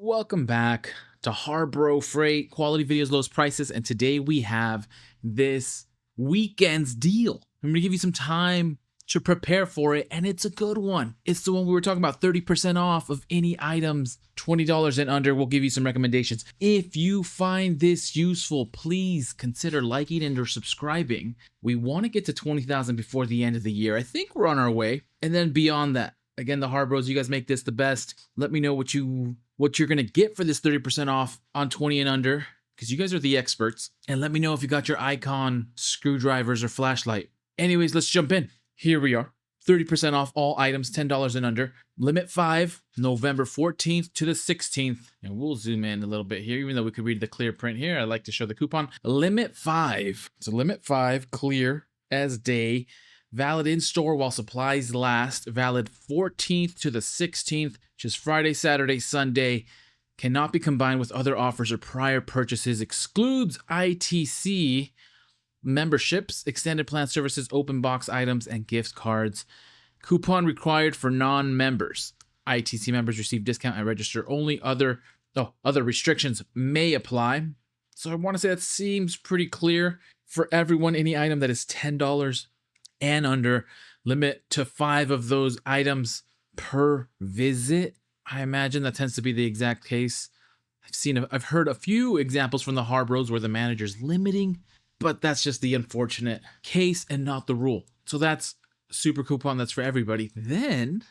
Welcome back to HARBRO Freight, quality videos, lowest prices, and today we have this weekend's deal. I'm going to give you some time to prepare for it, and it's a good one. It's the one we were talking about, 30% off of any items, $20 and under. We'll give you some recommendations. If you find this useful, please consider liking and or subscribing. We want to get to 20,000 before the end of the year. I think we're on our way, and then beyond that. Again, the HARBROs, you guys make this the best. Let me know what you're going to get for this 30% off on 20 and under, because you guys are the experts. And let me know if you got your icon screwdrivers or flashlight. Anyways, let's jump in. Here we are. 30% off all items, $10 and under. Limit 5, November 14th to the 16th. And we'll zoom in a little bit here, even though we could read the clear print here. I like to show the coupon. Limit 5. So limit 5, clear as day. Valid in store while supplies last. Valid 14th to the 16th, which is Friday, Saturday, Sunday. Cannot be combined with other offers or prior purchases. Excludes ITC memberships, extended plan services, open box items, and gift cards. Coupon required for non-members. ITC members receive discount and register only. Other restrictions may apply. So I want to say that seems pretty clear for everyone. Any item that is $10 and under, limit to 5 of those items per visit. I imagine that tends to be the exact case. I've heard a few examples from the HARBROs where the manager's limiting, but that's just the unfortunate case and not the rule. So that's a super coupon that's for everybody. Then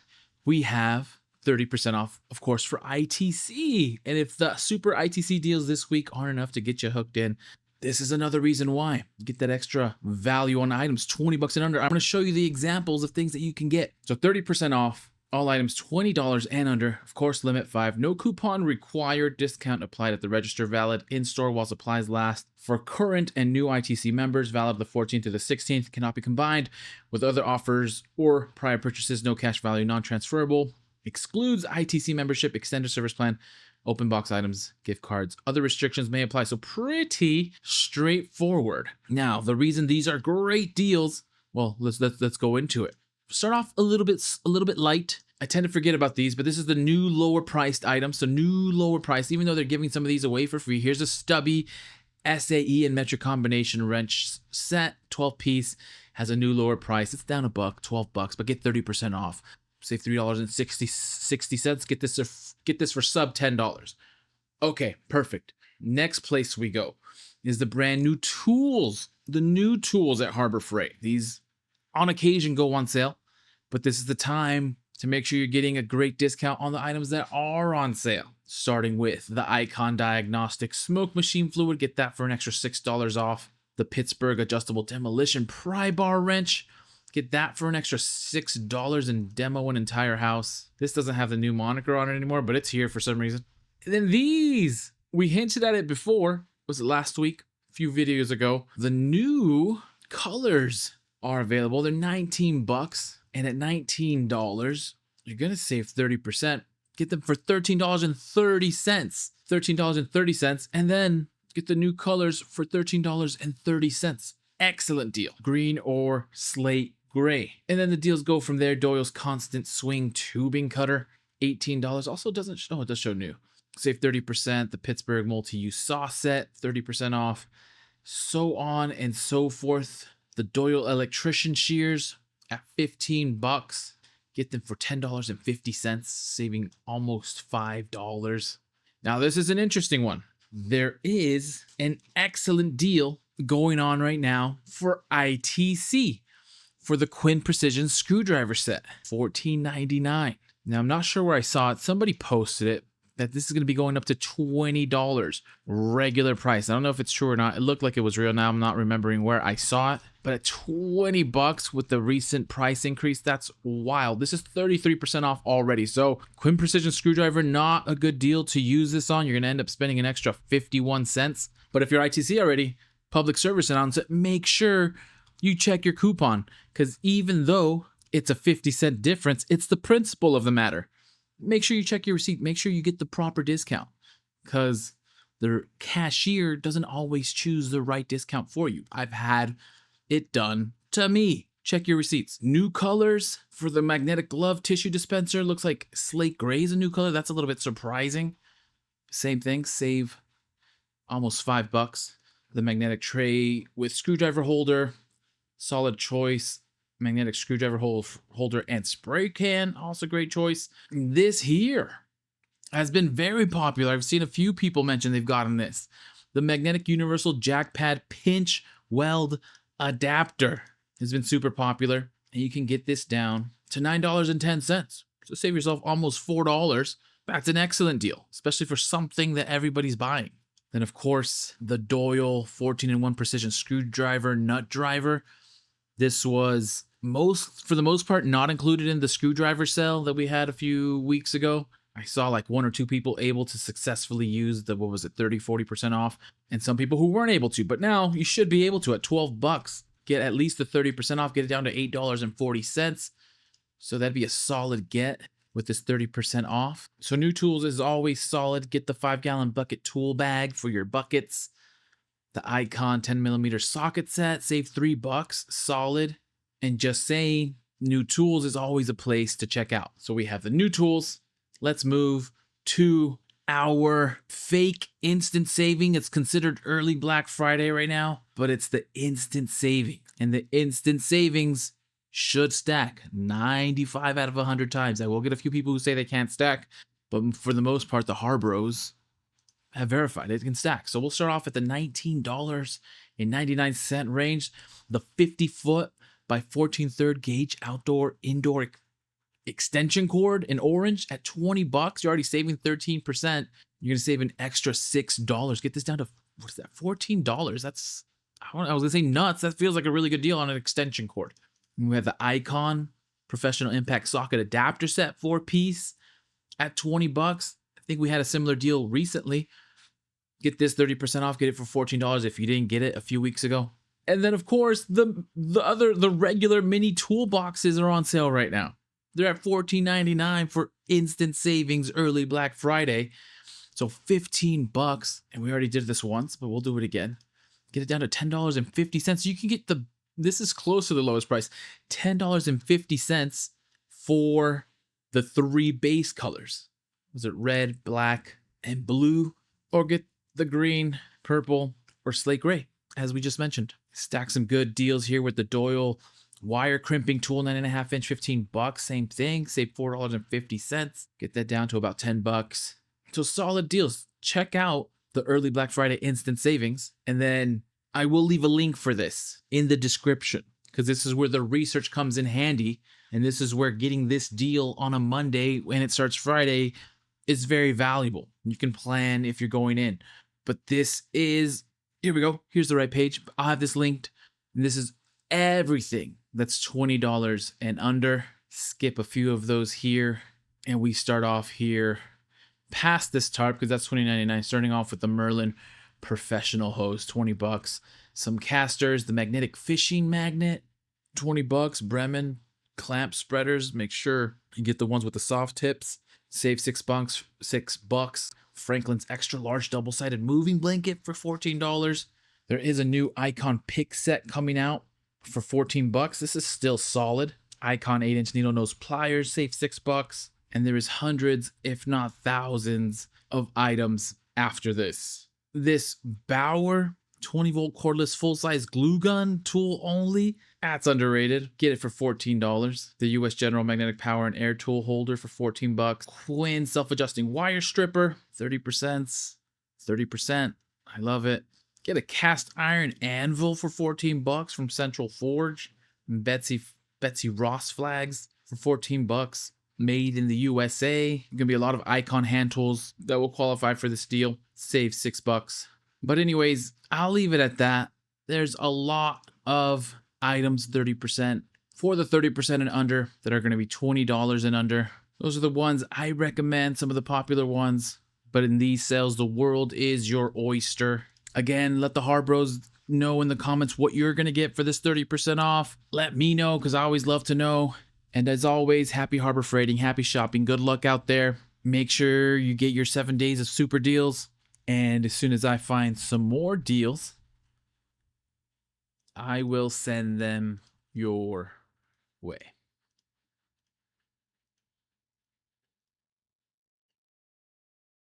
we have 30% off, of course, for ITC. And if the super ITC deals this week aren't enough to get you hooked in, this is another reason why. Get that extra value on items, 20 bucks and under. I'm going to show you the examples of things that you can get. So 30% off, all items $20 and under. Of course, limit 5. No coupon required. Discount applied at the register. Valid in-store while supplies last. For current and new ITC members, valid the 14th to the 16th. Cannot be combined with other offers or prior purchases. No cash value, non-transferable. Excludes ITC membership, extended service plan, open box items, gift cards. Other restrictions may apply. So pretty straightforward. Now, the reason these are great deals, well, let's go into it. Start off a little bit light. I tend to forget about these, but this is the new lower priced item. So new lower price, even though they're giving some of these away for free. Here's a stubby SAE and metric combination wrench set, 12 piece, has a new lower price. It's down $1, 12 bucks, but get 30% off. Save $3.60. Get this for sub $10. Okay, perfect. Next place we go is the brand new tools. The new tools at Harbor Freight. These on occasion go on sale, but this is the time to make sure you're getting a great discount on the items that are on sale. Starting with the Icon Diagnostic Smoke Machine Fluid. Get that for an extra $6 off. The Pittsburgh Adjustable Demolition Pry Bar Wrench. Get that for an extra $6 and demo an entire house. This doesn't have the new moniker on it anymore, but it's here for some reason. And then these, we hinted at it before. Was it last week? A few videos ago. The new colors are available. They're 19 bucks. And at $19, you're going to save 30%. Get them for $13.30. $13.30. And then get the new colors for $13.30. Excellent deal. Green or slate gray. And then the deals go from there. Doyle's Constant Swing Tubing Cutter, $18. Also doesn't show, it does show new. Save 30%. The Pittsburgh Multi-Use Saw Set, 30% off. So on and so forth. The Doyle Electrician Shears at 15 bucks. Get them for $10.50, saving almost $5. Now this is an interesting one. There is an excellent deal going on right now for ITC for the Quinn Precision Screwdriver Set, $14.99. Now I'm not sure where I saw it. Somebody posted it that this is going to be going up to $20 regular price. I don't know if it's true or not. It looked like it was real. Now I'm not remembering where I saw it, but at 20 bucks with the recent price increase, that's wild. This is 33% off already. So Quinn Precision Screwdriver, not a good deal to use this on. You're going to end up spending an extra 51 cents. But if you're ITC already, public service announcement, make sure you check your coupon, because even though it's a 50-cent difference, it's the principle of the matter. Make sure you check your receipt. Make sure you get the proper discount, because the cashier doesn't always choose the right discount for you. I've had it done to me. Check your receipts. New colors for the magnetic glove tissue dispenser. Looks like slate gray is a new color. That's a little bit surprising. Same thing, save almost $5. The magnetic tray with screwdriver holder, solid choice. Magnetic screwdriver holder and spray can, also great choice. This here has been very popular. I've seen a few people mention they've gotten this. The magnetic universal jack pad pinch weld adapter has been super popular, and you can get this down to $9.10. So save yourself almost $4. That's an excellent deal, especially for something that everybody's buying. Then of course, the Doyle 14-in-1 precision screwdriver nut driver. This was for the most part not included in the screwdriver sale that we had a few weeks ago. I saw like 1 or 2 people able to successfully use the, 30-40% off, and some people who weren't able to, but now you should be able to at $12. Get at least the 30% off, get it down to $8.40. So that'd be a solid get with this 30% off. So New Tools is always solid. Get the 5-gallon bucket tool bag for your buckets. The Icon 10mm socket set, save $3, solid. And just saying, New Tools is always a place to check out. So we have the New Tools. Let's move to our fake instant saving. It's considered early Black Friday right now, but it's the instant saving. And the instant savings should stack 95 out of 100 times. I will get a few people who say they can't stack, but for the most part, the HARBROs have verified it can stack. So we'll start off at the $19.99 range. The 50-foot by 14/3 gauge outdoor indoor extension cord in orange at $20. You're already saving 13%. You're gonna save an extra $6. Get this down to, what is that, $14? That's, I was gonna say nuts. That feels like a really good deal on an extension cord. And we have the Icon professional impact socket adapter set 4-piece at $20. I think we had a similar deal recently. Get this 30% off, get it for $14 if you didn't get it a few weeks ago. And then of course, the regular mini toolboxes are on sale right now. They're at $14.99 for instant savings early Black Friday. So $15, and we already did this once, but we'll do it again. Get it down to $10.50. You can get this is close to the lowest price, $10.50 for the 3 base colors. Was it red, black, and blue? Or get the green, purple, or slate gray, as we just mentioned. Stack some good deals here with the Doyle wire crimping tool, 9.5 inch, $15. Same thing, save $4.50. Get that down to about $10. So solid deals. Check out the early Black Friday instant savings, and then I will leave a link for this in the description, because this is where the research comes in handy, and this is where getting this deal on a Monday when it starts Friday is very valuable. You can plan if you're going in. But this is, here we go. Here's the right page. I'll have this linked. And this is everything that's $20 and under. Skip a few of those here. And we start off here past this tarp, because that's $20.99. Starting off with the Merlin professional hose, $20. Some casters, the magnetic fishing magnet, $20. Bremen clamp spreaders. Make sure you get the ones with the soft tips. Save $6. Franklin's extra large double-sided moving blanket for $14. There is a new Icon pick set coming out for $14. This is still solid. Icon 8-inch needle nose pliers, save $6. And there is hundreds, if not thousands, of items after this. This Bauer 20-volt cordless full-size glue gun tool only. That's underrated. Get it for $14. The US General magnetic power and air tool holder for $14. Quinn self-adjusting wire stripper, 30%. 30%. I love it. Get a cast iron anvil for $14 from Central Forge. And Betsy Ross flags for $14. Made in the USA. Gonna be a lot of Icon hand tools that will qualify for this deal. Save $6. But anyways, I'll leave it at that. There's a lot of items, 30%, for the 30% and under, that are going to be $20 and under. Those are the ones I recommend, some of the popular ones. But in these sales, the world is your oyster. Again, let the HARBROs know in the comments what you're going to get for this 30% off. Let me know, because I always love to know. And as always, happy Harbor Freighting, happy shopping. Good luck out there. Make sure you get your 7 days of super deals. And as soon as I find some more deals, I will send them your way.